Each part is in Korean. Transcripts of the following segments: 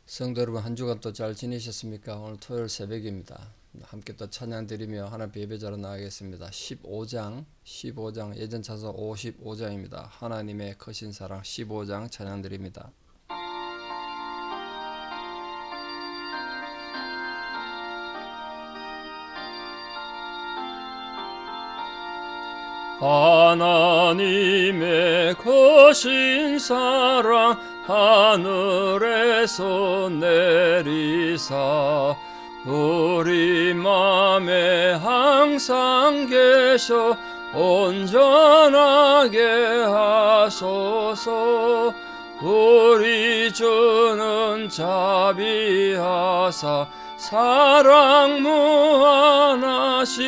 성도 여러분, 한 주간 또 잘 지내셨습니까? 오늘 토요일 새벽입니다. 함께 또 찬양 드리며 하나님 예배자로 나가겠습니다. 15장 예전 차서 55장입니다. 하나님의 크신 사랑 15장 찬양 드립니다. 하나님의 크신 사랑 하늘에서 내리사 우리 맘에 항상 계셔 온전하게 하소서. 우리 주는 자비하사 사랑 무한하시니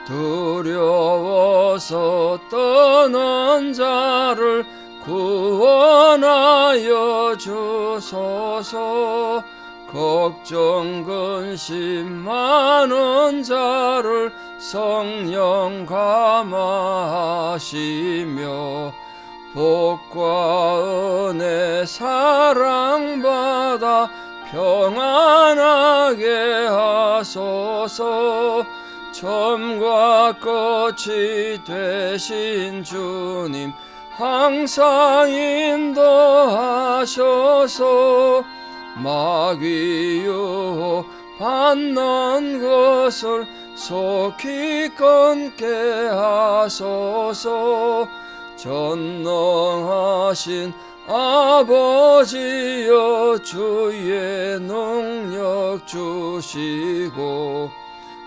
두려워서 떠난 자를 구원하여 주소서. 걱정 근심 많은 자를 성령 감화하시며 복과 은혜 사랑받아 평안하게 하소서. 처음과 끝이 되신 주님 항상 인도하셔서 마귀 유혹 받는 것을 속히 끊게 하소서. 전능하신 아버지여 주의 능력 주시고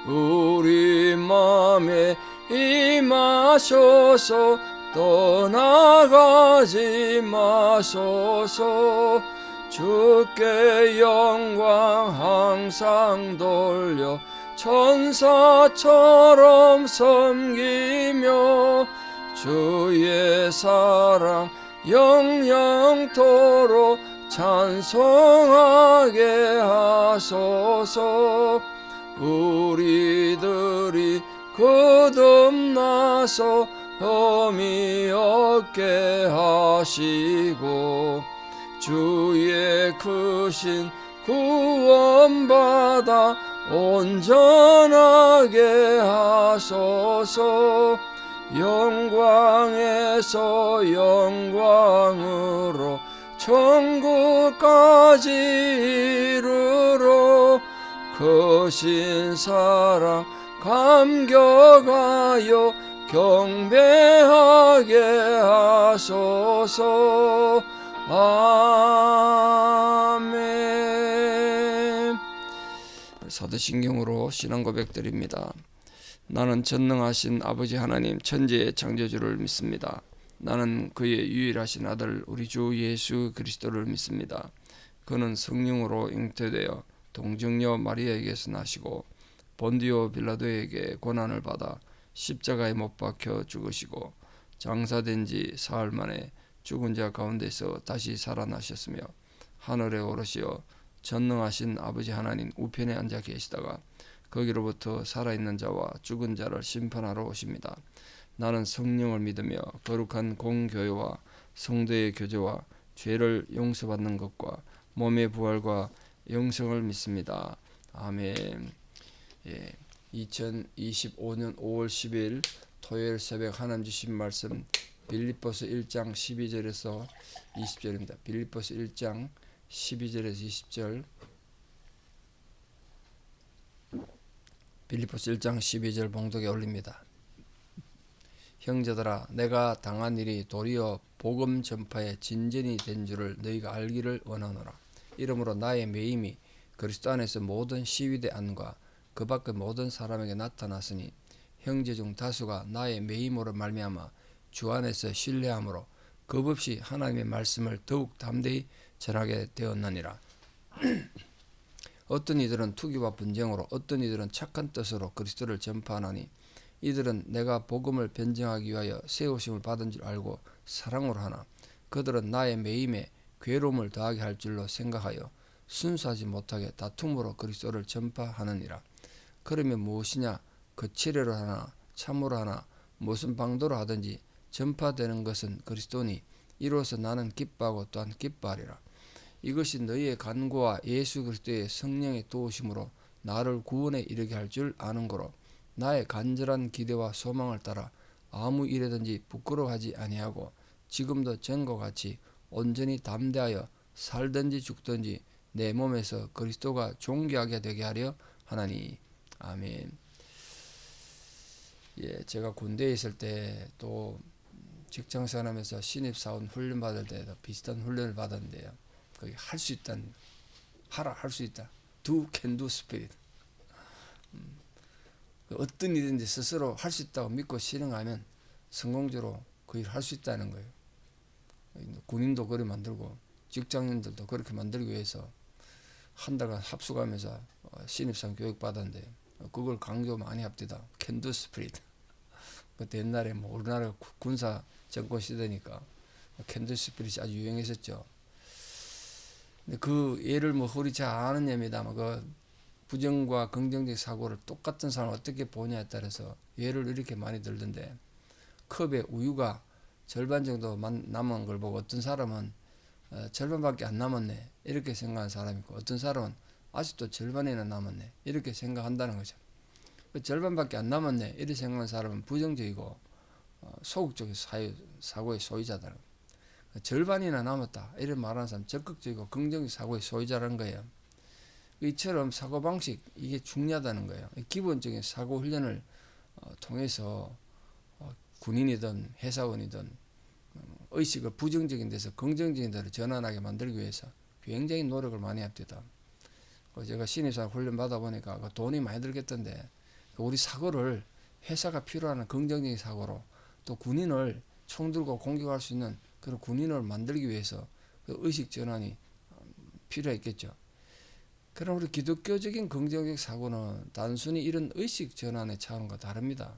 우리 맘에 임하셔서 떠나가지 마소서. 주께 영광 항상 돌려 천사처럼 섬기며 주의 사랑 영영토록 찬송하게 하소서. 우리들이 거듭나서 흠이 없게 하시고 주의 크신 구원받아 온전하게 하소서. 영광에서 영광으로 천국까지 이르러 크신 사랑 감격하여 경배하게 하소서. 아멘. 사도신경으로 신앙 고백드립니다. 나는 전능하신 아버지 하나님 천지의 창조주를 믿습니다. 나는 그의 유일하신 아들 우리 주 예수 그리스도를 믿습니다. 그는 성령으로 잉태되어 동정녀 마리아에게서 나시고 본디오 빌라도에게 고난을 받아 십자가에 못 박혀 죽으시고 장사된 지 사흘 만에 죽은 자 가운데서 다시 살아나셨으며 하늘에 오르시어 전능하신 아버지 하나님 우편에 앉아 계시다가 거기로부터 살아있는 자와 죽은 자를 심판하러 오십니다. 나는 성령을 믿으며 거룩한 공교회와 성도의 교제와 죄를 용서받는 것과 몸의 부활과 영생을 믿습니다. 아멘. 2025년 5월 10일 토요일 새벽 하나님 주신 말씀 빌립보서 1장 12절에서 20절입니다. 빌립보서 1장 12절에서 20절. 빌립보서 1장 12절 봉독에 올립니다. 형제들아, 내가 당한 일이 도리어 복음 전파의 진전이 된 줄을 너희가 알기를 원하노라. 이러므로 나의 매임이 그리스도 안에서 모든 시위대 안과 그 밖의 모든 사람에게 나타났으니 형제 중 다수가 나의 매임으로 말미암아 주 안에서 신뢰함으로 겁없이 하나님의 말씀을 더욱 담대히 전하게 되었느니라. 어떤 이들은 투기와 분쟁으로 어떤 이들은 착한 뜻으로 그리스도를 전파하나니 이들은 내가 복음을 변증하기 위하여 세우심을 받은 줄 알고 사랑으로 하나 그들은 나의 매임에 괴로움을 더하게 할 줄로 생각하여 순수하지 못하게 다툼으로 그리스도를 전파하느니라. 그러면 무엇이냐? 거칠애로 하나 참으로 하나 무슨 방도로 하든지 전파되는 것은 그리스도니 이로써 나는 기뻐하고 또한 기뻐하리라. 이것이 너희의 간구와 예수 그리스도의 성령의 도우심으로 나를 구원에 이르게 할 줄 아는 거로 나의 간절한 기대와 소망을 따라 아무 일에든지 부끄러워하지 아니하고 지금도 전과 같이 온전히 담대하여 살든지 죽든지 내 몸에서 그리스도가 존귀하게 되게 하려 하나니. 아멘. 예, 제가 군대에 있을 때 또 직장생활하면서 신입사원 훈련 받을 때도 비슷한 훈련을 받았는데요. 거기 할 수 있다는, 하라, 할 수 있다. Do can do spirit. 어떤 일인지 스스로 할 수 있다고 믿고 실행하면 성공적으로 그 일을 할 수 있다는 거예요. 군인도 그렇게 만들고 직장인들도 그렇게 만들기 위해서 한 달간 합숙하면서 신입사원 교육 받았는데 그걸 강조 많이 합니다. Can do spirit. 그때 옛날에 뭐 우리나라 군사 정권 시대니까 Can do spirit이 아주 유행했었죠. 근데 그 예를 뭐 허리 잘 아는 예입니다만 그 부정과 긍정적 사고를 똑같은 사람을 어떻게 보냐에 따라서 예를 이렇게 많이 들던데, 컵에 우유가 절반 정도 남은 걸 보고 어떤 사람은 절반밖에 안 남았네 이렇게 생각하는 사람이 있고, 어떤 사람은 아직도 절반이나 남았네 이렇게 생각한다는 거죠. 그 절반밖에 안 남았네 이렇게 생각하는 사람은 부정적이고 소극적인 사고의 소유자다. 절반이나 남았다 이런 말하는 사람 적극적이고 긍정적 사고의 소유자라는 거예요. 이처럼 사고방식, 이게 중요하다는 거예요. 기본적인 사고 훈련을 통해서 군인이든 회사원이든 의식을 부정적인 데서 긍정적인 데로 전환하게 만들기 위해서 굉장히 노력을 많이 합니다. 제가 신입사원 훈련 받아보니까 돈이 많이 들겠던데, 우리 사고를 회사가 필요하는 긍정적인 사고로, 또 군인을 총 들고 공격할 수 있는 그런 군인을 만들기 위해서 그 의식 전환이 필요했겠죠. 그럼 우리 기독교적인 긍정적 사고는 단순히 이런 의식 전환의 차원과 다릅니다.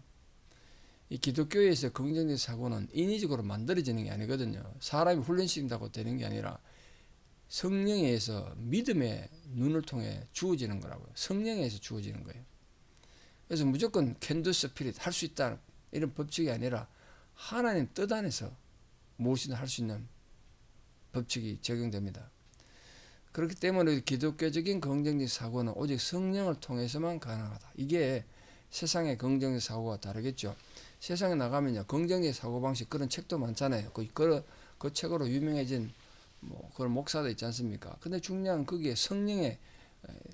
이 기독교에서 긍정적 사고는 인위적으로 만들어지는 게 아니거든요. 사람이 훈련시킨다고 되는 게 아니라 성령에 의해서 믿음의 눈을 통해 주어지는 거라고요. 성령에 의해서 주어지는 거예요. 그래서 무조건 can do spirit, 할 수 있다 이런 법칙이 아니라 하나님 뜻 안에서 무엇이든 할 수 있는 법칙이 적용됩니다. 그렇기 때문에 기독교적인 긍정적 사고는 오직 성령을 통해서만 가능하다. 이게 세상의 긍정적 사고와 다르겠죠. 세상에 나가면요, 긍정적 사고방식 그런 책도 많잖아요. 그 책으로 유명해진 그런 목사도 있지 않습니까? 근데 중요한 건 거기에 성령의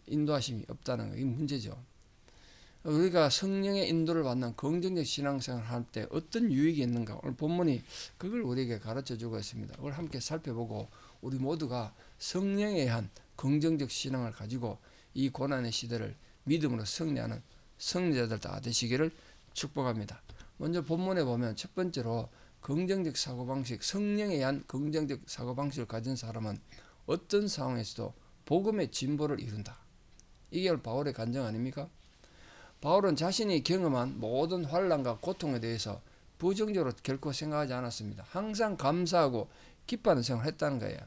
인도하심이 없다는 거, 이 문제죠. 우리가 성령의 인도를 받는 긍정적 신앙생활을 할 때 어떤 유익이 있는가, 오늘 본문이 그걸 우리에게 가르쳐 주고 있습니다. 그걸 함께 살펴보고 우리 모두가 성령에 의한 긍정적 신앙을 가지고 이 고난의 시대를 믿음으로 승리하는 승리자들 다 되시기를 축복합니다. 먼저 본문에 보면 첫 번째로 긍정적 사고방식, 성령에 의한 긍정적 사고방식을 가진 사람은 어떤 상황에서도 복음의 진보를 이룬다. 이게 바울의 간증 아닙니까? 바울은 자신이 경험한 모든 환난과 고통에 대해서 부정적으로 결코 생각하지 않았습니다. 항상 감사하고 기뻐하는 생활을 했다는 거예요.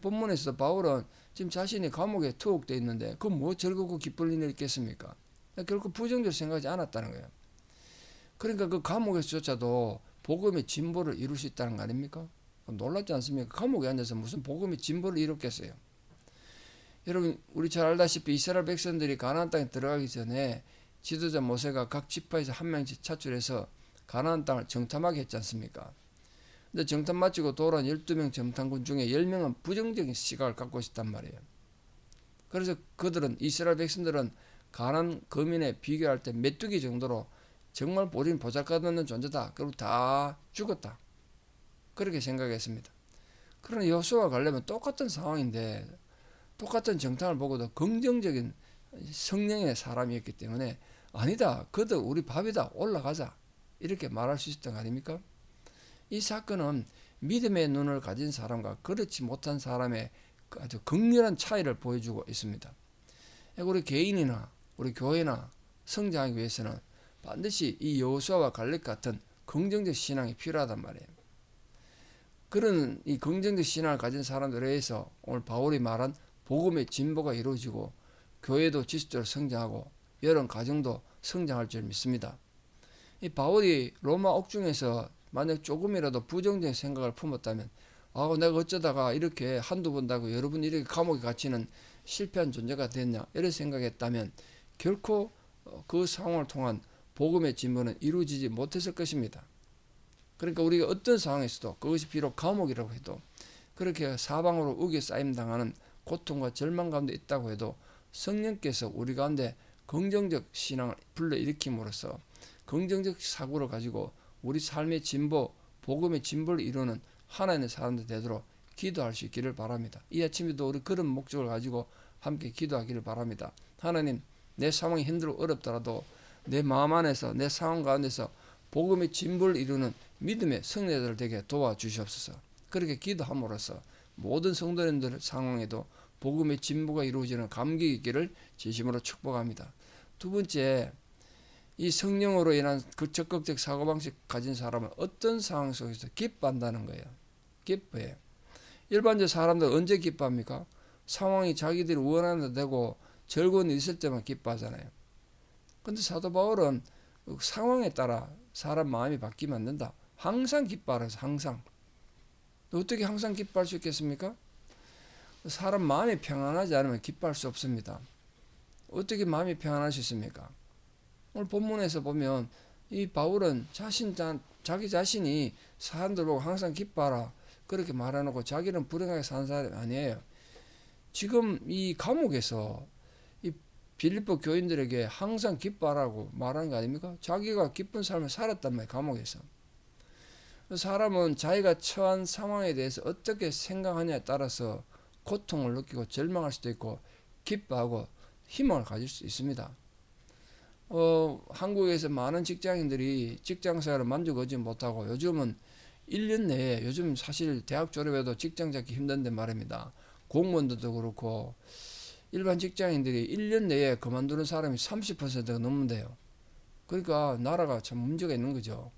본문에서 바울은 지금 자신이 감옥에 투옥되어 있는데 그 뭐 즐겁고 기쁠 일이 있겠습니까? 결코 부정적으로 생각하지 않았다는 거예요. 그러니까 그 감옥에서조차도 복음의 진보를 이룰 수 있다는 거 아닙니까? 놀랍지 않습니까? 감옥에 앉아서 무슨 복음의 진보를 이뤘겠어요? 여러분, 우리 잘 알다시피 이스라엘 백성들이 가나안 땅에 들어가기 전에 지도자 모세가 각 지파에서 한 명씩 차출해서 가나안 땅을 정탐하게 했지 않습니까? 근데 정탐 마치고 돌아온 12명 정탐꾼 중에 10명은 부정적인 시각을 갖고 있었단 말이에요. 그래서 그들은, 이스라엘 백성들은 가나안 거민에 비교할 때 메뚜기 정도로 정말 우리는 보잘것없는 존재다, 그리고 다 죽었다, 그렇게 생각했습니다. 그러나 여호수아가 가려면 똑같은 상황인데 똑같은 정탐을 보고도 긍정적인 성령의 사람이었기 때문에 아니다, 그도 우리 밥이다, 올라가자, 이렇게 말할 수 있었던 거 아닙니까? 이 사건은 믿음의 눈을 가진 사람과 그렇지 못한 사람의 아주 극렬한 차이를 보여주고 있습니다. 우리 개인이나 우리 교회나 성장하기 위해서는 반드시 이 여호수아와 갈렙 같은 긍정적 신앙이 필요하단 말이에요. 그런 이 긍정적 신앙을 가진 사람들에 의해서 오늘 바울이 말한 복음의 진보가 이루어지고 교회도 지속적으로 성장하고 여러 가정도 성장할 줄 믿습니다. 이 바울이 로마 옥중에서 만약 조금이라도 부정적인 생각을 품었다면 내가 어쩌다가 이렇게 한두 번 다고 여러분 이렇게 감옥에 갇히는 실패한 존재가 됐냐 이런 생각했다면 결코 그 상황을 통한 복음의 진보는 이루어지지 못했을 것입니다. 그러니까 우리가 어떤 상황에서도 그것이 비록 감옥이라고 해도 그렇게 사방으로 우겨 쌓임 당하는 고통과 절망 가운데 있다고 해도 성령께서 우리 가운데 긍정적 신앙을 불러일으킴으로써 긍정적 사고를 가지고 우리 삶의 진보, 복음의 진보를 이루는 하나님의 사람들 되도록 기도할 수 있기를 바랍니다. 이 아침에도 우리 그런 목적을 가지고 함께 기도하기를 바랍니다. 하나님, 내 상황이 힘들고 어렵더라도 내 마음 안에서 내 상황 가운데서 복음의 진보를 이루는 믿음의 성례자들 되게 도와주시옵소서. 그렇게 기도함으로써 모든 성도님들 상황에도 복음의 진보가 이루어지는 감격이 있기를 진심으로 축복합니다. 두 번째, 이 성령으로 인한 그 적극적 사고방식 가진 사람은 어떤 상황 속에서 기뻐한다는 거예요. 기뻐해요. 일반적 사람들 언제 기뻐합니까? 상황이 자기들이 원하는 대로 되고 즐거운 일 있을 때만 기뻐하잖아요. 근데 사도 바울은 상황에 따라 사람 마음이 바뀌면 안 된다. 항상 기뻐하라. 항상. 어떻게 항상 기뻐할 수 있겠습니까? 사람 마음이 평안하지 않으면 기뻐할 수 없습니다. 어떻게 마음이 평안할 수 있습니까? 오늘 본문에서 보면 이 바울은 자기 자신이 사람들 보고 항상 기뻐하라 그렇게 말해놓고 자기는 불행하게 사는 사람이 아니에요. 지금 이 감옥에서 이 빌립보 교인들에게 항상 기뻐하라고 말하는 거 아닙니까? 자기가 기쁜 삶을 살았단 말이에요. 감옥에서. 사람은 자기가 처한 상황에 대해서 어떻게 생각하냐에 따라서 고통을 느끼고 절망할 수도 있고 기뻐하고 희망을 가질 수 있습니다. 한국에서 많은 직장인들이 직장생활을 만족하지 못하고 요즘은 1년 내에 요즘 사실 대학 졸업해도 직장 잡기 힘든데 말입니다. 공무원들도 그렇고 일반 직장인들이 1년 내에 그만두는 사람이 30%가 넘는데요. 그러니까 나라가 참 문제가 있는 거죠.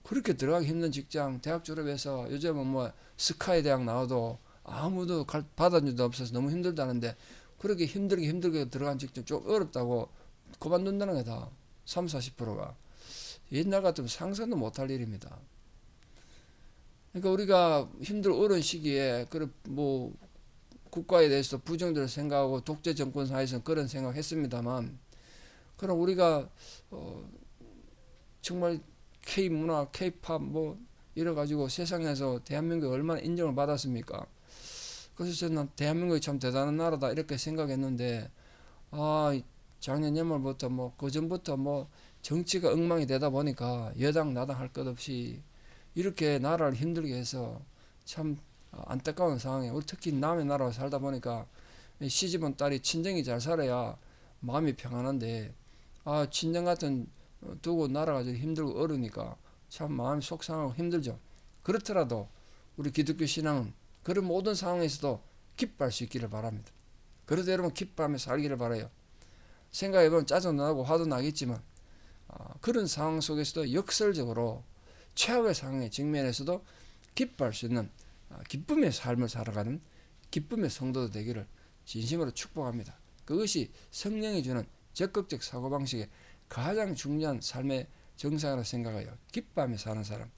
그렇게 들어가기 힘든 직장 대학 졸업해서 요즘은 뭐 스카이 대학 나와도 아무도 받아준 데 없어서 너무 힘들다는데 그렇게 힘들게 들어간 직장 좀 어렵다고 그만둔다는 거다. 30, 40%가. 옛날 같으면 상상도 못할 일입니다. 그러니까 우리가 어려운 시기에 뭐 국가에 대해서 부정적으로 생각하고 독재 정권 사이에서 그런 생각했습니다만 그럼 우리가 정말 K문화, K팝 뭐 이래가지고 세상에서 대한민국이 얼마나 인정을 받았습니까? 그래서 저는 대한민국이 참 대단한 나라다 이렇게 생각했는데 작년 연말부터 뭐 그전부터 뭐 정치가 엉망이 되다 보니까 여당 나당 할 것 없이 이렇게 나라를 힘들게 해서 참 안타까운 상황에 우리 특히 남의 나라에 살다 보니까 시집온 딸이 친정이 잘 살아야 마음이 평안한데 친정 같은 두고 나라가 힘들고 어려우니까 참 마음이 속상하고 힘들죠. 그렇더라도 우리 기독교 신앙은 그런 모든 상황에서도 기뻐할 수 있기를 바랍니다. 그래도 여러분 기뻐하며 살기를 바라요. 생각해보면 짜증나고 화도 나겠지만 그런 상황 속에서도 역설적으로 최악의 상황에 직면해서도 기뻐할 수 있는 기쁨의 삶을 살아가는 기쁨의 성도도 되기를 진심으로 축복합니다. 그것이 성령이 주는 적극적 사고방식의 가장 중요한 삶의 정상이라고 생각해요. 기뻐하며 사는 사람.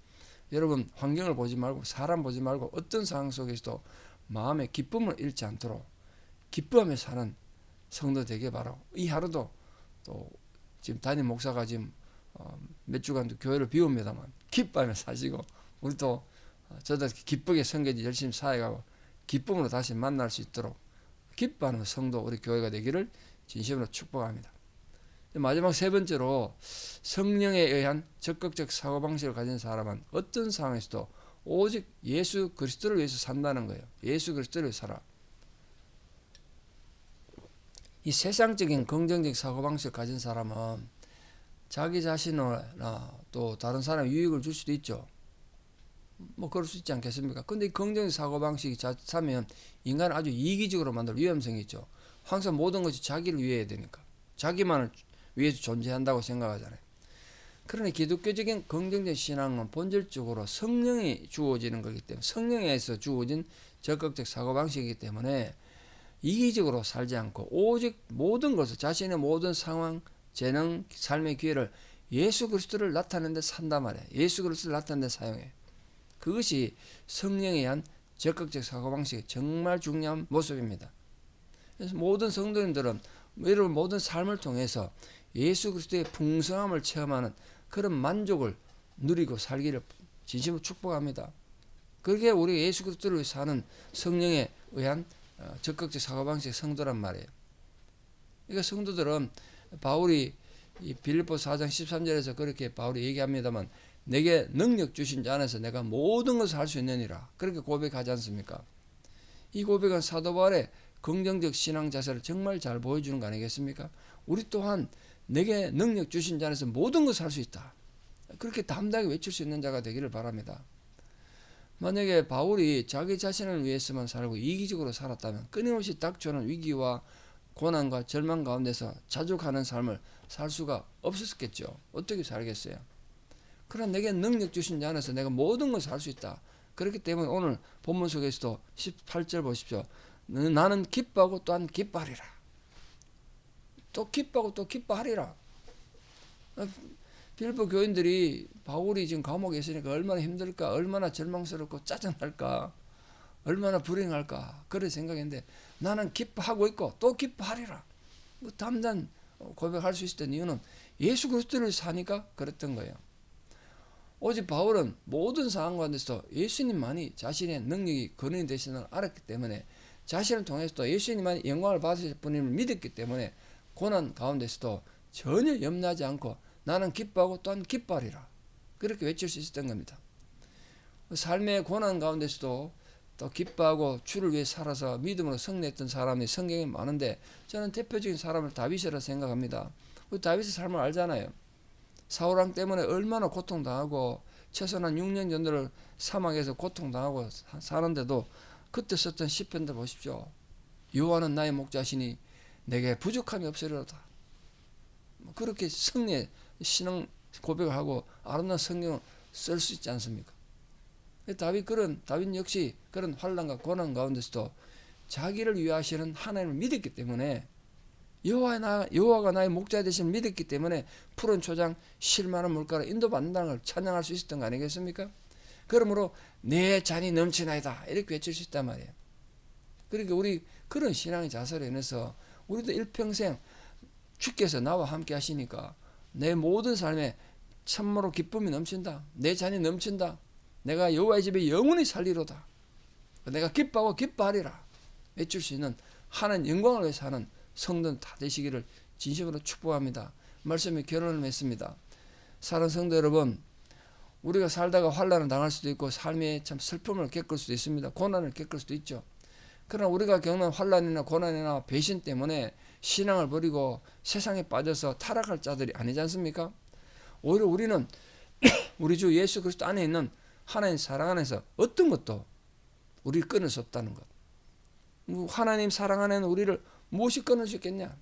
여러분 환경을 보지 말고 사람 보지 말고 어떤 상황 속에서도 마음의 기쁨을 잃지 않도록 기뻐하며 사는 성도 되게 바라고 이 하루도 또 지금 담임 목사가 지금 몇 주간 교회를 비웁니다만 기뻐하며 사시고 우리도 저도 기쁘게 성교지 열심히 사회가고 기쁨으로 다시 만날 수 있도록 기뻐하는 성도 우리 교회가 되기를 진심으로 축복합니다. 마지막 세 번째로 성령에 의한 적극적 사고방식을 가진 사람은 어떤 상황에서도 오직 예수 그리스도를 위해서 산다는 거예요. 예수 그리스도를 위해서 살아. 이 세상적인 긍정적 사고방식을 가진 사람은 자기 자신이나 또 다른 사람에 유익을 줄 수도 있죠. 뭐 그럴 수 있지 않겠습니까? 근데 이 긍정적 사고방식이 자칫하면 인간을 아주 이기적으로 만들 위험성이 있죠. 항상 모든 것이 자기를 위해야 되니까. 자기만을 위해서 존재한다고 생각하잖아요. 그러나 기독교적인 긍정적 신앙은 본질적으로 성령이 주어지는 거기 때문에 성령에서 주어진 적극적 사고방식이기 때문에 이기적으로 살지 않고 오직 모든 것을 자신의 모든 상황, 재능, 삶의 기회를 예수 그리스도를 나타내는 데 산단 말이에요. 예수 그리스도를 나타내는 데 사용해. 그것이 성령에 의한 적극적 사고방식의 정말 중요한 모습입니다. 그래서 모든 성도님들은 여러분 모든 삶을 통해서 예수 그리스도의 풍성함을 체험하는 그런 만족을 누리고 살기를 진심으로 축복합니다. 그렇게 우리 예수 그리스도를 사는 성령에 의한 적극적 사고방식의 성도란 말이에요. 그러니까 성도들은 바울이 이 빌립보 4장 13절에서 그렇게 바울이 얘기합니다만 내게 능력 주신 자 안에서 내가 모든 것을 할 수 있느니라 그렇게 고백하지 않습니까? 이 고백은 사도 바울의 긍정적 신앙 자세를 정말 잘 보여주는 거 아니겠습니까? 우리 또한 내게 능력 주신 자 안에서 모든 것을 할 수 있다. 그렇게 담대하게 외칠 수 있는 자가 되기를 바랍니다. 만약에 바울이 자기 자신을 위해서만 살고 이기적으로 살았다면 끊임없이 닥쳐오는 위기와 고난과 절망 가운데서 자족하는 삶을 살 수가 없었겠죠. 어떻게 살겠어요? 그러나 내게 능력 주신 자 안에서 내가 모든 것을 할 수 있다. 그렇기 때문에 오늘 본문 속에서도 18절 보십시오. 나는 기뻐하고 또한 기뻐하리라. 또 기뻐하고 또 기뻐하리라. 빌립보 교인들이 바울이 지금 감옥에 있으니까 얼마나 힘들까, 얼마나 절망스럽고 짜증날까, 얼마나 불행할까 그런 생각인데 나는 기뻐하고 있고 또 기뻐하리라. 뭐 담대한 고백할 수 있었던 이유는 예수 그리스도를 사니까 그랬던 거예요. 오직 바울은 모든 상황 가운데서 예수님만이 자신의 능력이 근원이 되시는 걸 알았기 때문에 자신을 통해서도 예수님만이 영광을 받으실 분임을 믿었기 때문에 고난 가운데서도 전혀 염려하지 않고 나는 기뻐하고 또한 기뻐하리라 그렇게 외칠 수 있었던 겁니다. 삶의 고난 가운데서도 또 기뻐하고 주를 위해 살아서 믿음으로 승리했던 사람이 성경에 많은데 저는 대표적인 사람을 다윗이라 생각합니다. 다윗의 삶을 알잖아요. 사울왕 때문에 얼마나 고통당하고 최소한 6년 정도를 사막에서 고통당하고 사는데도 그때 썼던 시편들 보십시오. 여호와는 나의 목자시니 내게 부족함이 없으리로다. 그렇게 승리의 신앙 고백을 하고 아름다운 성경을 쓸 수 있지 않습니까? 다윗 역시 그런 환난과 고난 가운데서도 자기를 위하시는 하나님을 믿었기 때문에 여호와가 나의 목자 되심을 믿었기 때문에 푸른 초장 쉴 만한 물가로 인도받는다는 걸 찬양할 수 있었던 거 아니겠습니까? 그러므로 내 잔이 넘치나이다 이렇게 외칠 수 있단 말이에요. 그러니까 우리 그런 신앙의 자세로 인해서 우리도 일평생 주께서 나와 함께 하시니까 내 모든 삶에 참으로 기쁨이 넘친다. 내 잔이 넘친다. 내가 여호와의 집에 영원히 살리로다. 내가 기뻐하고 기뻐하리라 외칠 수 있는 하나님 영광을 위해 사는 성도는 다 되시기를 진심으로 축복합니다. 말씀에 결론을 맺습니다. 사랑하는 성도 여러분, 우리가 살다가 환난을 당할 수도 있고 삶에 참 슬픔을 겪을 수도 있습니다. 고난을 겪을 수도 있죠. 그러나 우리가 겪는 환난이나 고난이나 배신 때문에 신앙을 버리고 세상에 빠져서 타락할 자들이 아니지 않습니까? 오히려 우리는 우리 주 예수 그리스도 안에 있는 하나님 사랑 안에서 어떤 것도 우리를 끊을 수 없다는 것. 하나님 사랑 안에는 우리를 무엇이 끊을 수 있겠냐?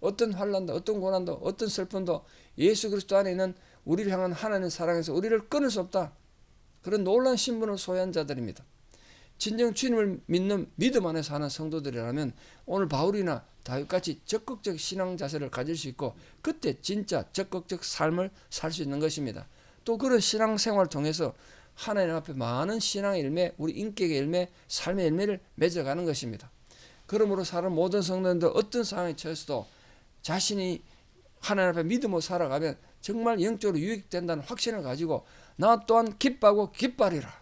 어떤 환난도 어떤 고난도 어떤 슬픔도 예수 그리스도 안에 있는 우리를 향한 하나님 사랑에서 우리를 끊을 수 없다. 그런 놀라운 신분을 소유한 자들입니다. 진정 주님을 믿는 믿음 안에 사는 성도들이라면 오늘 바울이나 다윗같이 적극적 신앙 자세를 가질 수 있고 그때 진짜 적극적 삶을 살 수 있는 것입니다. 또 그런 신앙 생활을 통해서 하나님 앞에 많은 신앙의 열매, 우리 인격의 열매, 삶의 열매를 맺어가는 것입니다. 그러므로 사는 모든 성도님들 어떤 상황에 처해서도 자신이 하나님 앞에 믿음으로 살아가면 정말 영적으로 유익된다는 확신을 가지고 나 또한 기뻐하고 기뻐하리라.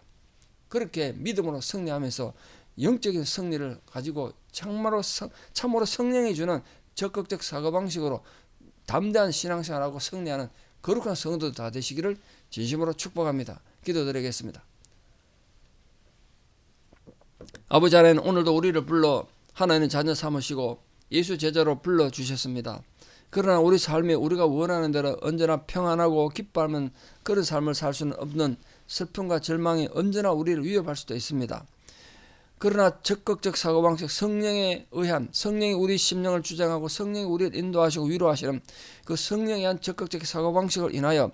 그렇게 믿음으로 승리하면서 영적인 승리를 가지고 참으로 성령이 주는 적극적 사고방식으로 담대한 신앙생활하고 승리하는 거룩한 성도들 다 되시기를 진심으로 축복합니다. 기도드리겠습니다. 아버지 하나님, 오늘도 우리를 불러 하나님의 자녀 삼으시고 예수 제자로 불러주셨습니다. 그러나 우리 삶에 우리가 원하는 대로 언제나 평안하고 기뻐하는 그런 삶을 살 수는 없는 슬픔과 절망이 언제나 우리를 위협할 수도 있습니다. 그러나 적극적 사고방식, 성령에 의한, 성령이 우리 심령을 주장하고 성령이 우리를 인도하시고 위로하시는 그 성령에 의한 적극적 사고방식을 인하여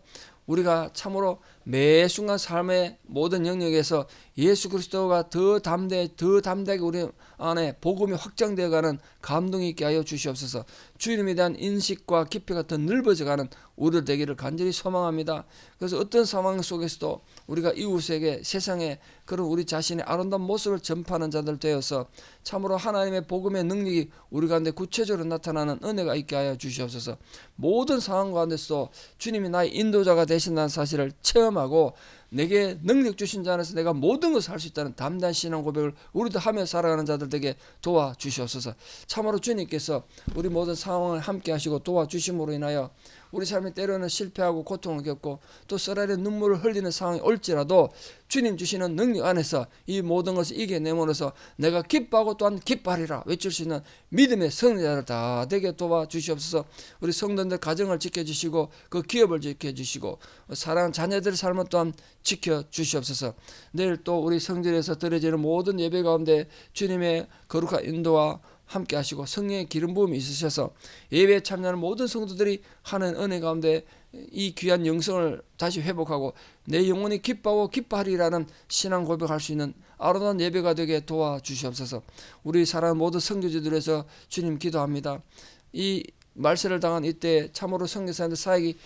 우리가 참으로 매 순간 삶의 모든 영역에서 예수 그리스도가 더 담대하게 우리 안에 복음이 확장되어가는 감동이 있게 하여 주시옵소서. 주님에 대한 인식과 깊이가 더 넓어져가는 우리들 되기를 간절히 소망합니다. 그래서 어떤 상황 속에서도 우리가 이웃에게, 세상에 그런 우리 자신의 아름다운 모습을 전파하는 자들 되어서 참으로 하나님의 복음의 능력이 우리 가운데 구체적으로 나타나는 은혜가 있게 하여 주시옵소서. 모든 상황 가운데서 주님이 나의 인도자가 되신다는 사실을 체험하고 내게 능력 주신 자 안에서 내가 모든 것을 할 수 있다는 담대한 신앙 고백을 우리도 하며 살아가는 자들에게 도와주시옵소서. 참으로 주님께서 우리 모든 상황을 함께 하시고 도와주심으로 인하여 우리 삶이 때로는 실패하고 고통을 겪고 또 썰어내 눈물을 흘리는 상황이 올지라도 주님 주시는 능력 안에서 이 모든 것을 이겨내므로써 내가 기뻐하고 또한 기뻐하리라 외칠 수 있는 믿음의 승리자를 다 되게 도와주시옵소서. 우리 성도들 가정을 지켜주시고 그 기업을 지켜주시고 사랑하는 자녀들의 삶을 또한 지켜주시옵소서. 내일 또 우리 성전에서 드려지는 모든 예배 가운데 주님의 거룩한 인도와 함께 하시고 성령의 기름 부음이 있으셔서 예배에 참여하는 모든 성도들이 하는 은혜 가운데 이 귀한 영성을 다시 회복하고 내 영혼이 기뻐하고 기뻐하리라는 신앙 고백할 수 있는 아름다운 예배가 되게 도와주시옵소서. 우리 사랑하는 모든 성교지들에서 주님 기도합니다. 이 말세를 당한 이때 참으로 선교사님들 사역이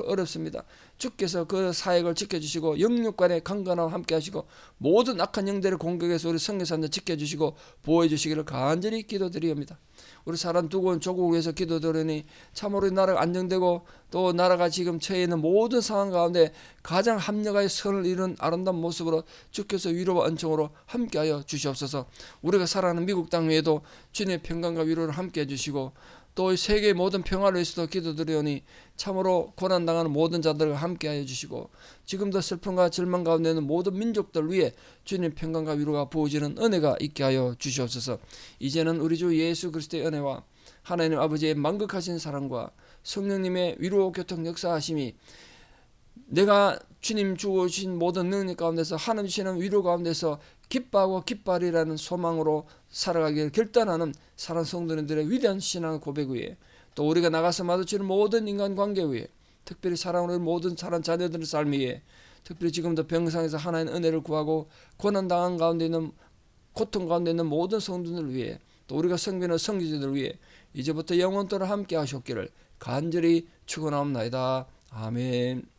어렵습니다. 주께서 그 사역을 지켜주시고 영육간의 강건함과 함께 하시고 모든 악한 영들의 공격에서 우리 선교사님들 지켜주시고 보호해주시기를 간절히 기도드리옵니다. 우리 사람 두고 조국을 위해서 기도드리니 참으로 나라가 안정되고 또 나라가 지금 처해 있는 모든 상황 가운데 가장 합력하여 선을 이룬 아름다운 모습으로 주께서 위로와 은총으로 함께하여 주시옵소서. 우리가 살아가는 미국 땅 위에도 주님의 평강과 위로를 함께 해주시고 또 세계의 모든 평화를 위해서도 기도드리오니 참으로 고난당하는 모든 자들과 함께하여 주시고 지금도 슬픔과 절망 가운데 있는 모든 민족들 위해 주님 평강과 위로가 부어지는 은혜가 있게 하여 주시옵소서. 이제는 우리 주 예수 그리스도의 은혜와 하나님 아버지의 만극하신 사랑과 성령님의 위로 교통 역사하심이 내가 주님 주신 모든 능력 가운데서 하나님 주시는 위로 가운데서 기뻐하고 기뻐하리라는 소망으로 살아가기를 결단하는 사랑 성도님들의 위대한 신앙 고백 위에 또 우리가 나가서 마주치는 모든 인간관계 위에 특별히 사랑으로 모든 사랑 자녀들의 삶 위에 특별히 지금도 병상에서 하나님의 은혜를 구하고 고난당한 가운데 있는 고통 가운데 있는 모든 성도들 위해 또 우리가 섬기는 성기자들 위해 이제부터 영원토록 함께 하셨기를 간절히 축원하옵나이다. 아멘.